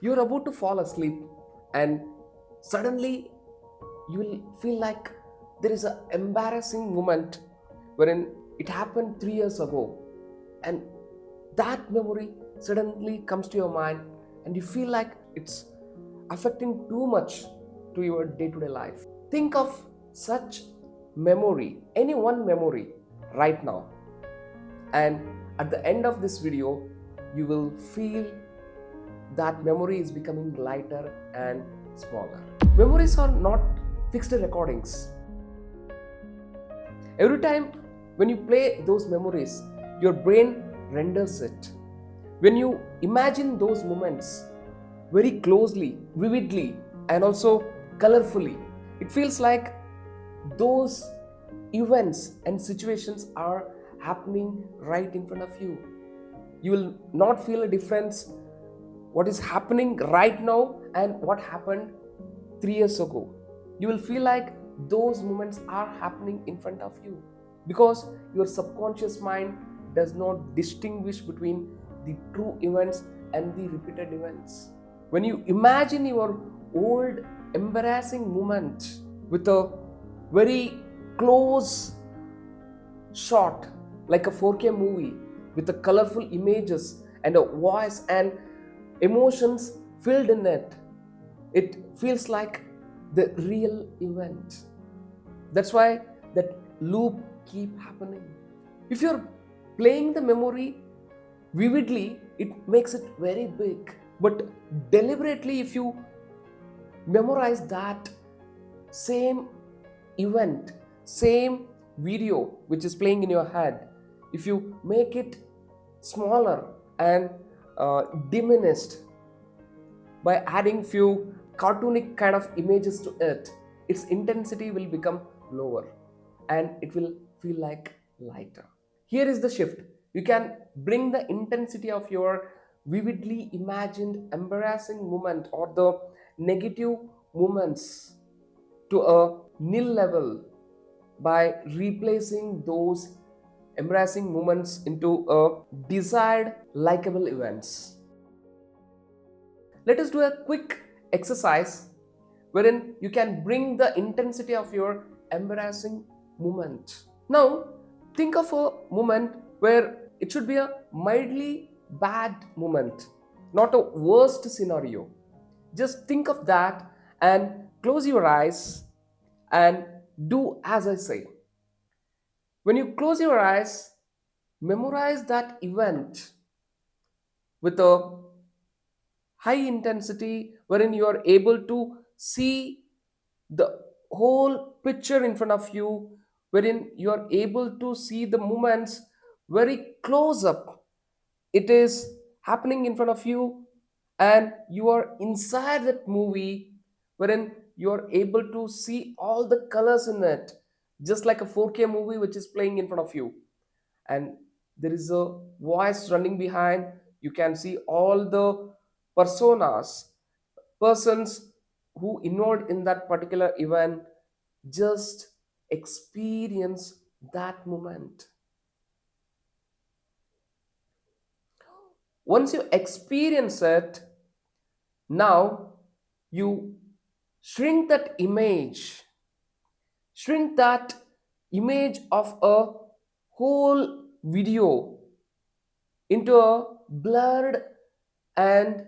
You're about to fall asleep, and suddenly you will feel like there is an embarrassing moment wherein it happened 3 years ago, and that memory suddenly comes to your mind, and you feel like it's affecting too much to your day-to-day life. Think of such memory, any one memory right now, and at the end of this video you will feel that memory is becoming lighter and smaller. Memories are not fixed recordings. Every time when you play those memories, your brain renders it. When you imagine those moments very closely, vividly, and also colorfully, it feels like those events and situations are happening right in front of you. You will not feel a difference what is happening right now and what happened 3 years ago. You will feel like those moments are happening in front of you because your subconscious mind does not distinguish between the true events and the repeated events. When you imagine your old embarrassing moment with a very close shot, like a 4K movie with the colorful images and a voice and emotions filled in it, it feels like the real event. That's why that loop keep happening. If you're playing the memory vividly, it makes it very big. But deliberately, if you memorize that same event, same video which is playing in your head, if you make it smaller and diminished by adding few cartoonic kind of images to it, its intensity will become lower and it will feel like lighter. Here is the shift. You can bring the intensity of your vividly imagined embarrassing moment or the negative moments to a nil level by replacing those embarrassing moments into a desired likable events. Let us do a quick exercise wherein you can bring the intensity of your embarrassing moment. Now, think of a moment where it should be a mildly bad moment, not a worst scenario. Just think of that and close your eyes and do as I say. When you close your eyes, memorize that event with a high intensity wherein you are able to see the whole picture in front of you, wherein you are able to see the moments very close up. It is happening in front of you and you are inside that movie, wherein you are able to see all the colors in it, just like a 4K movie which is playing in front of you, and there is a voice running behind. You can see all the personas, persons who involved in that particular event. Just experience that moment. Once you experience it, now you shrink that image, shrink that image of a whole video into a blurred and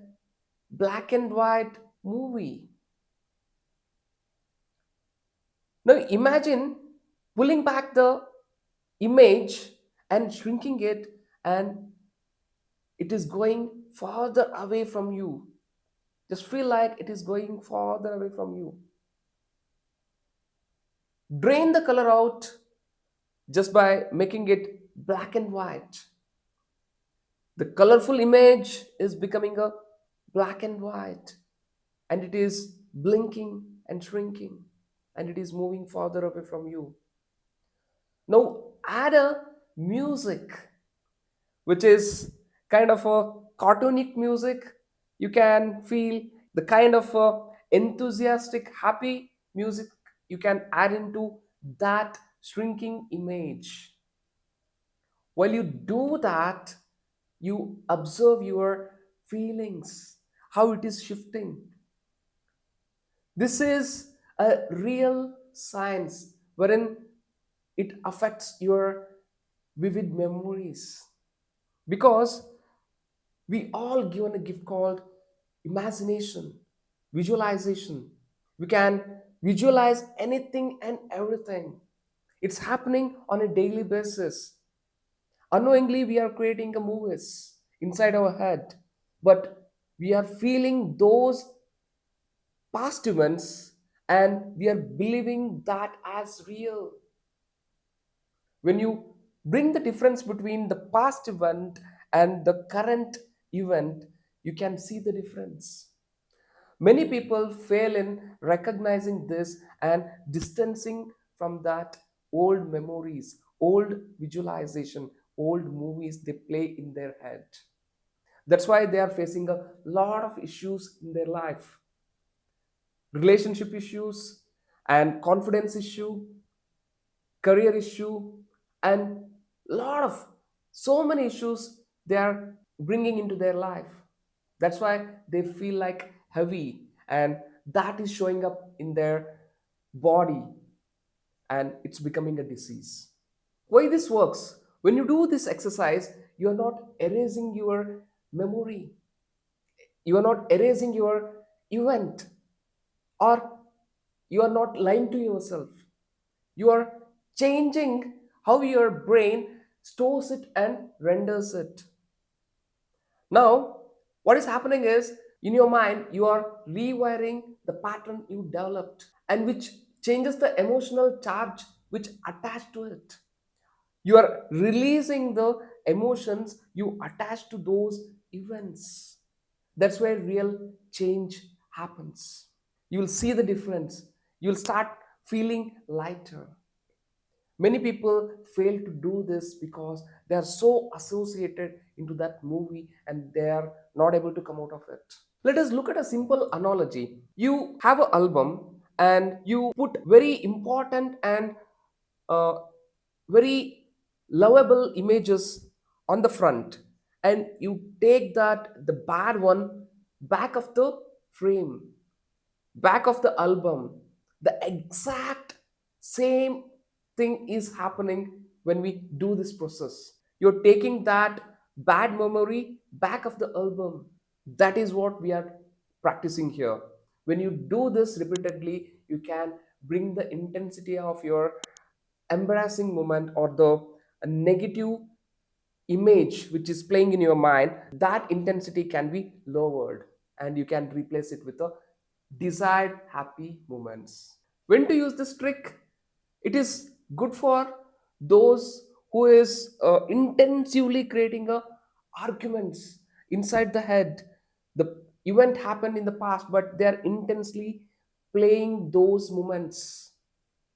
black and white movie. Now imagine pulling back the image and shrinking it, and it is going farther away from you. Just feel like it is going farther away from you. Drain the color out just by making it black and white. The colorful image is becoming a black and white, and it is blinking and shrinking, and it is moving farther away from you. Now add a music which is kind of a cartoonic music. You can feel the kind of enthusiastic happy music you can add into that shrinking image. While you do that, you observe your feelings, how it is shifting. This is a real science wherein it affects your vivid memories, because we all given a gift called imagination, visualization. We can visualize anything and everything. It's happening on a daily basis. Unknowingly, we are creating a movies inside our head, but we are feeling those past events and we are believing that as real. When you bring the difference between the past event and the current event, you can see the difference. Many people fail in recognizing this and distancing from that old memories, old visualization, old movies they play in their head. That's why they are facing a lot of issues in their life, relationship issues and confidence issue, career issue, and lot of so many issues they are bringing into their life. That's why they feel like heavy, and that is showing up in their body, and it's becoming a disease. Why this works? When you do this exercise, you are not erasing your memory, you are not erasing your event, or you are not lying to yourself. You are changing how your brain stores it and renders it. Now, what is happening is in your mind, you are rewiring the pattern you developed, and which changes the emotional charge which attached to it. You are releasing the emotions you attach to those events. That's where real change happens. You will see the difference. You'll start feeling lighter. Many people fail to do this because they are so associated into that movie and they are not able to come out of it. Let us look at a simple analogy. You have an album and you put very important and uh, very lovable images on the front, and you take that the bad one back of the frame, back of the album. The exact same thing is happening when we do this process. You're taking that bad memory back of the album. That is what we are practicing here. When you do this repeatedly, you can bring the intensity of your embarrassing moment or the negative image which is playing in your mind. That intensity can be lowered, and you can replace it with a desired happy moments. When to use this trick? It is good for those who is intensively creating a arguments inside the head. The event happened in the past, but they are intensely playing those moments.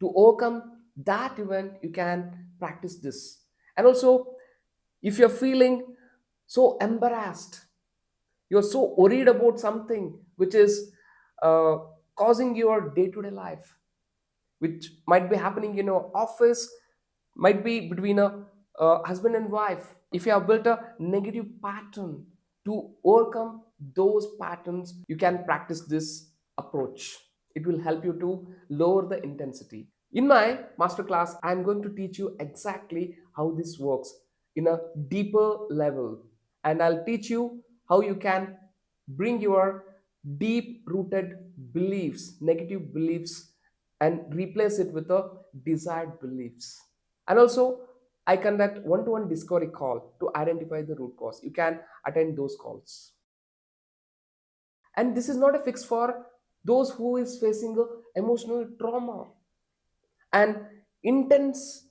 To overcome that event, you can practice this. And also, if you're feeling so embarrassed, you're so worried about something which is uh, causing your day-to-day life, which might be happening in your office, might be between a husband and wife. If you have built a negative pattern, to overcome those patterns, you can practice this approach. It will help you to lower the intensity. In my masterclass, I'm going to teach you exactly how this works in a deeper level. And I'll teach you how you can bring your deep rooted beliefs, negative beliefs, and replace it with a desired beliefs. And also, I conduct one-to-one discovery call to identify the root cause. You can attend those calls. And this is not a fix for those who is facing a emotional trauma and intense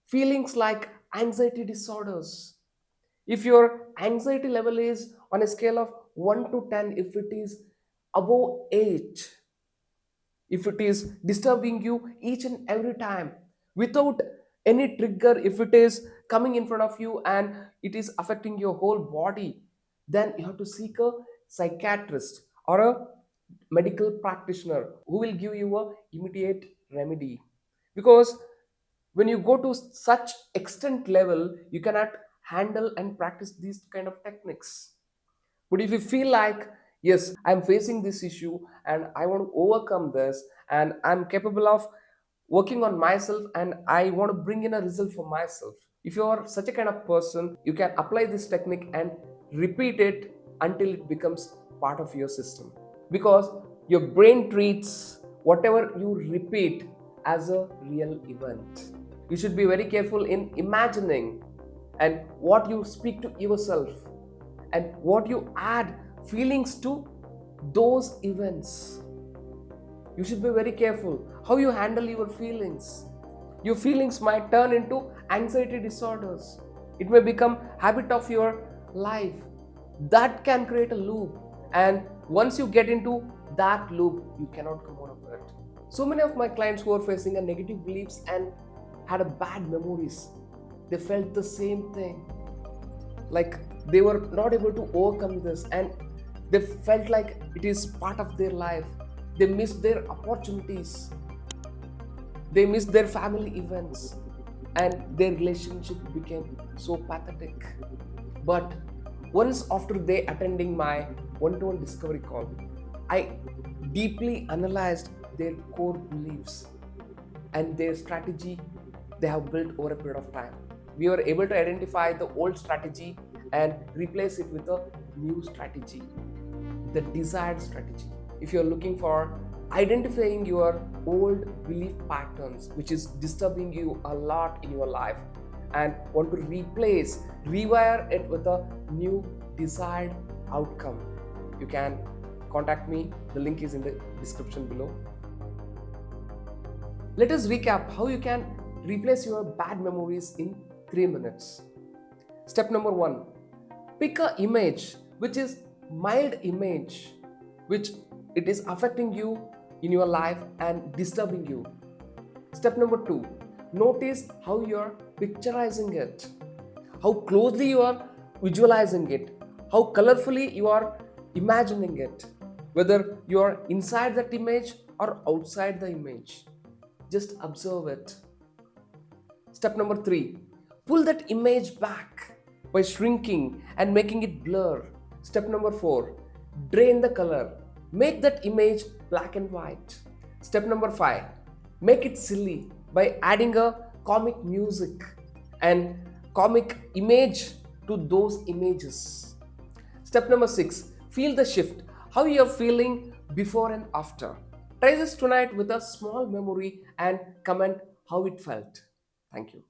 feelings like anxiety disorders. If your anxiety level is on a scale of 1 to 10, if it is above 8, if it is disturbing you each and every time without any trigger, if it is coming in front of you and it is affecting your whole body, then you have to seek a psychiatrist or a medical practitioner who will give you a immediate remedy. Because when you go to such extent level, you cannot handle and practice these kind of techniques. But if you feel like Yes, I'm facing this issue and I want to overcome this, and I'm capable of working on myself and I want to bring in a result for myself. If you are such a kind of person, you can apply this technique and repeat it until it becomes part of your system. Because your brain treats whatever you repeat as a real event. You should be very careful in imagining and what you speak to yourself and what you add feelings to those events. You should be very careful how you handle your feelings. Your feelings might turn into anxiety disorders. It may become habit of your life. That can create a loop, and once you get into that loop, you cannot come out of it. So many of my clients who are facing a negative beliefs and had a bad memories, they felt the same thing. Like they were not able to overcome this, and they felt like it is part of their life. They missed their opportunities, they missed their family events, and their relationship became so pathetic. But once after they attending my one-to-one discovery call, I deeply analyzed their core beliefs and their strategy they have built over a period of time. We were able to identify the old strategy and replace it with a new strategy, the desired strategy. If you're looking for identifying your old belief patterns, which is disturbing you a lot in your life, and want to rewire it with a new desired outcome, you can contact me. The link is in the description below. Let us recap how you can replace your bad memories in 3 minutes. Step number 1, pick an image which is mild image, which it is affecting you in your life and disturbing you. Step number 2, notice how you are picturizing it, how closely you are visualizing it, how colorfully you are imagining it, whether you are inside that image or outside the image. Just observe it. Step number 3, pull that image back by shrinking and making it blur. Step number 4, drain the color. Make that image black and white. Step number 5, make it silly by adding a comic music and comic image to those images. Step number 6, feel the shift, how you are feeling before and after. Try this tonight with a small memory and comment how it felt. Thank you.